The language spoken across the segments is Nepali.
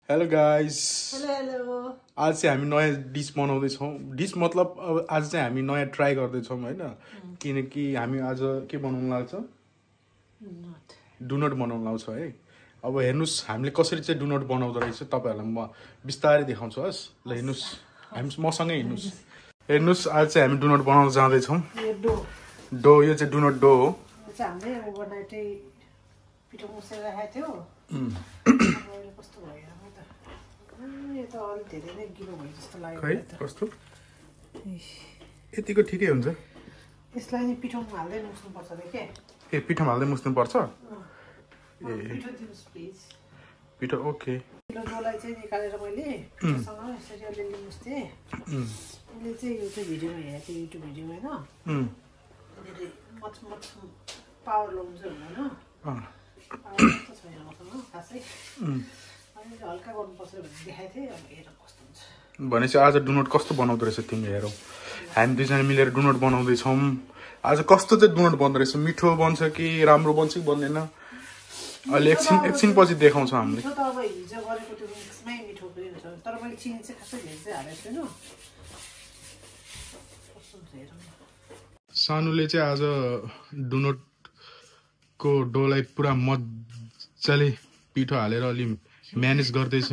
Hello guys. हेलो आज चाहिँ हामी नयाँ डिस बनाउँदैछौँ। डिस मतलब अब आज चाहिँ हामी नयाँ ट्राई गर्दैछौँ होइन, किनकि हामी आज के बनाउनु लाग्छ, डुनट बनाउनु लाग्छ है। अब हेर्नुहोस् हामीले कसरी चाहिँ डुनट बनाउँदो रहेछ तपाईँहरूलाई म बिस्तारै देखाउँछु हस्। ल हेर्नुहोस्, हामी मसँगै हिँड्नुहोस्। हेर्नुहोस् आज चाहिँ हामी डुनट बनाउन जाँदैछौँ। डो यो चाहिँ डुनट डो हो। हामीले ओभरनाइटै पिठो मुसेर राखेको थियो। कस्तो भयो यो त अलि धेरै नै गिलो भयो जस्तो लाग्यो। खै कस्तो यतिको ठिकै हुन्छ। यसलाई नि पिठोमा हाल्दै मुस्नुपर्छ रे के? ए पिठोमा हाल्दै मुस्नुपर्छ? ए पिठो दिनुहोस् प्लिज। पिठो ओके। पिठो डोलाई चाहिँ निकालेर मैले पिठोसँग यसरी अलिअलि मुस्थेँ। उसले चाहिँ यो चाहिँ भिडियोमा हेरेको थियो, युट्युब भिडियोमा होइन। उसले मच पावर लाउँछ होइन, पावर त छैन मसँग खासै। हल्का गर्नुपर्छ भनेर देखाएको थिएँ। अब हेर कस्तो हुन्छ भनेपछि आज डुनट कस्तो बनाउँदो रहेछ तिमी हेरौ। हामी दुईजना मिलेर डुनट बनाउँदैछौँ। आज कस्तो चाहिँ डुनट बन्दो रहेछ, मिठो बन्छ कि राम्रो बन्छ कि बन्दैन अहिले एकछिन पछि देखाउँछौँ हामीले। मिठो त अब हिजो गरेको त्यो मिक्समै मिठो पनि हुन्छ, तर मैले चिनी चाहिँ खासै धेरै चाहिँ हालेको छैन। कस्तो हुन्छ हेरौँ न। सानुले चाहिँ आज डुनटको डोलाई पुरा मजाले पिठो हालेर अलि म्यानेज गर्दैछ।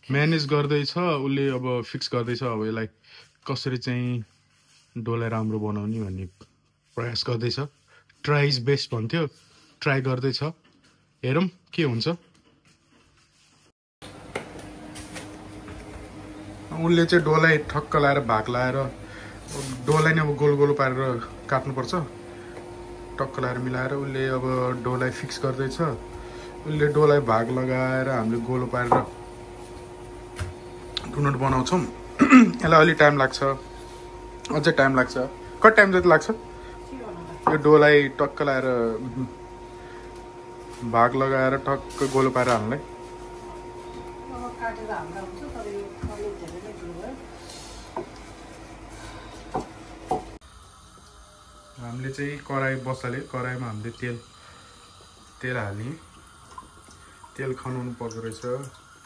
उसले अब फिक्स गर्दैछ अब यसलाई कसरी चाहिँ डोलाई राम्रो बनाउने भन्ने प्रयास गर्दैछ। ट्राई इज बेस्ट भन्थ्यो, ट्राई गर्दैछ। हेरौँ के हुन्छ। उसले चाहिँ डोलाई ठक्क लाएर भाग लाएर डोलाई नै अब गोल गोलो पारेर काट्नुपर्छ। टक्क लाएर मिलाएर उसले अब डोलाई फिक्स गर्दैछ। उसले डोलाई भाग लगाएर हामीले गोलो पारेर डुनट बनाउँछौँ। यसलाई अलि टाइम लाग्छ, अझै टाइम लाग्छ। कति टाइम जति लाग्छ यो डोलाई टक्क लाएर भाग लगाएर टक्क गोलो पारेर हाल्नुलाई? हामीले चाहिँ कराई बसाले, कराईमा हामीले तेल हाल्ने, तेल खनाउनु पर्दो रहेछ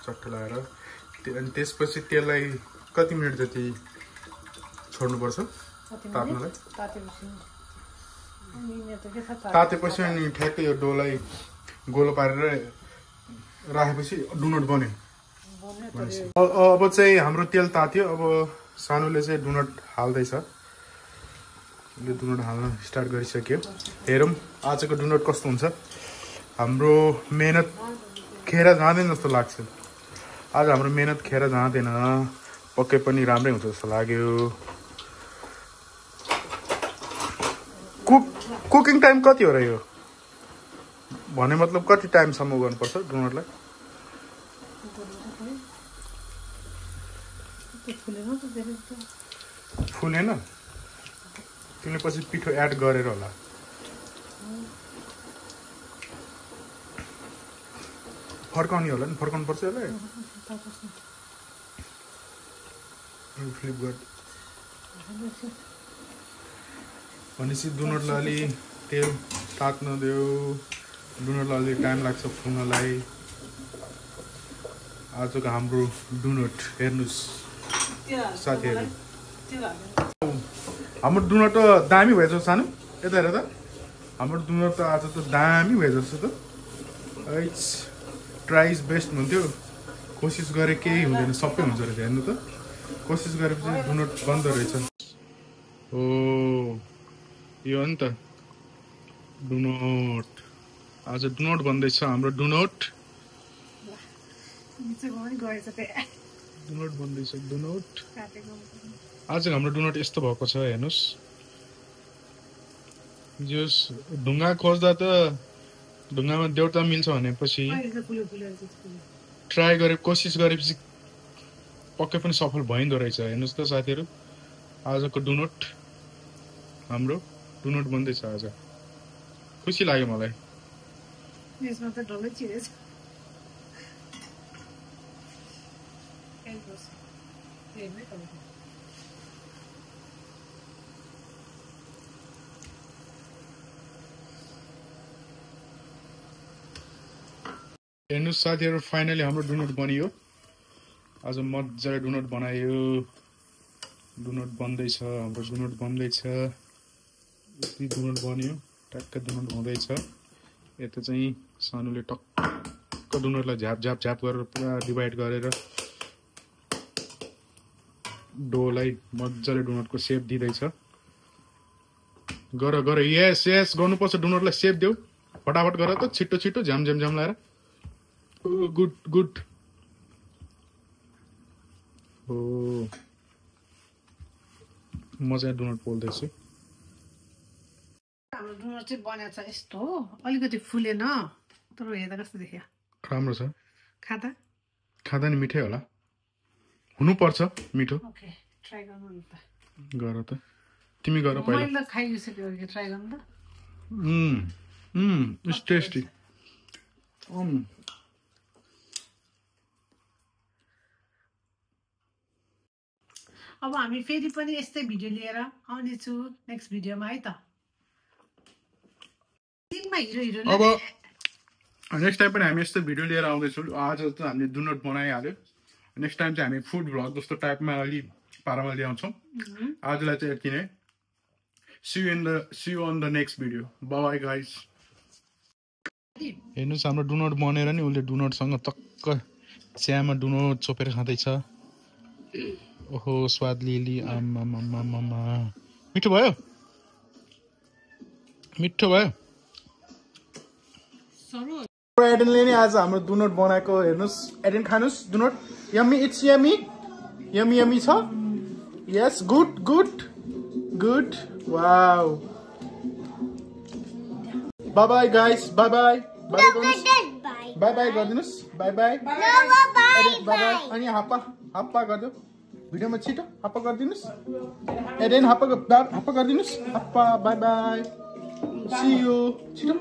चट्ट लाएर। अनि त्यसपछि तेललाई कति मिनट जति छोड्नुपर्छ ताप्नलाई? तातेपछि अनि ठ्याक्कै यो डोलाई गोलो पारेर राखेपछि डुनट बन्यो। अब चाहिँ हाम्रो तेल तात्यो। अब सानुले चाहिँ डुनट हाल्दैछ। उसले डुनट हाल्न स्टार्ट गरिसक्यो। हेरौँ आजको डुनट कस्तो हुन्छ। हाम्रो मेहनत खेर जाँदैन जस्तो लाग्छ। आज हाम्रो मेहनत खेर जाँदैन, पक्कै पनि राम्रै हुन्छ जस्तो लाग्यो। कुकिङ टाइम कति हो र यो भने मतलब कति टाइमसम्म गर्नुपर्छ डुनटलाई? फुलेन? तिमीले पछि पिठो एड गरेर होला। फर्काउने होला नि, फर्काउनु पर्छ यसलाई। फ्लिप गर् भनेपछि डुनटलाई अलि तेल तात्न देऊ। डुनटलाई अलि टाइम लाग्छ फुल्नलाई। आजको हाम्रो डुनट हेर्नुहोस् साथीहरू। हाम्रो डुनट त दामी भएछ सानो। यता हेर त, हाम्रो डुनट त आज त दामी भए जस्तो त। ट्राई इज बेस्ट भन्थ्यो, कोसिस गरे केही हुँदैन, सबै हुन्छ रहेछ। हेर्नु त, कोसिस गरेपछि डुनट बन्दो रहेछ। हो यो हो नि त डुनट। आज डुनट बन्दैछ हाम्रो डुनट। Doughnut बन्दैछ doughnut. आज हाम्रो डुनट यस्तो भएको छ हेर्नुहोस्। जस ढुङ्गा खोज्दा त ढुङ्गामा देउता मिल्छ भनेपछि ट्राई गरे, कोसिस गरेपछि पक्कै पनि सफल भइँदो रहेछ। हेर्नुहोस् त साथीहरू, आजको डुनट हाम्रो डुनट बन्दैछ आज। खुसी लाग्यो मलाई। हेर्नुहोस् साथीहरू, फाइनली हाम्रो डुनट बनियो। आज मजाले डोनट बनायो डोनट बन्दैछ हाम्रो डोनट बन्दैछ यति डोनट बन्यो टक्क डोनट हुँदैछ यता चाहिँ सानुले टक्क डोनटलाई झ्याप झ्याप झ्याप गरेर पुरा डिभाइड गरेर डोलाई मजाले डोनटको शेप दिँदैछ गर गर यस यस गर्नुपर्छ डोनटलाई शेप देऊ फटाफट गर त छिटो छिटो झ्याम झ्याम झ्याम लाएर गुड गुड हो म चाहिँ डोनट पोल्दैछु हाम्रो डोनट चाहिँ बनेको छ यस्तो हो अलिकति फुलेन तर हेर्दा कस्तो देखियो राम्रो छ खाँदा नि मिठै होला हुनुपर्छ मिठो ओके ट्राई गर्नु नि त गर त तिमी गर पहिला मैले खाइसक्यो कि ट्राई गर्नु त इट्स टेस्टी अब हामी फेरि पनि यस्तै भिडियो लिएर आउने छु नेक्स्ट भिडियोमा है त दिनमा हिरो हिरोइन अब नेक्स्ट टाइम पनि हामी यस्तो भिडियो लिएर आउँदैछौँ आज त हामीले डोनट बनाइहाल्यो नेक्स्ट टाइम चाहिँ हामी फुड भ्लग जस्तो टाइपमा अलि पारामा ल्याउँछौँ आजलाई चाहिँ यति नै see you on the next video bye bye guys हेर्नुस् हाम्रो डोनट बनेर नि उसले डोनटसँग टक्क चियामा डोनट चोपेर खाँदैछ ओहो स्वाद लिली आमामामामा मिठो भयो एडेनले नि आज हाम्रो डोनट बनाएको हेर्नुस् एडेन खानुस् डोनट यम्मी इट्स यम्मी छ yes good wow bye bye guys bye bye गरिदिनुस् बाय बाय अनि हप्पा गरिदेऊ भिडियोमा छिटो हप्पा गरिदिनुस् एडेन हप्पा गरिदिनुस् हप्पा बाय बाय सी यू छिटो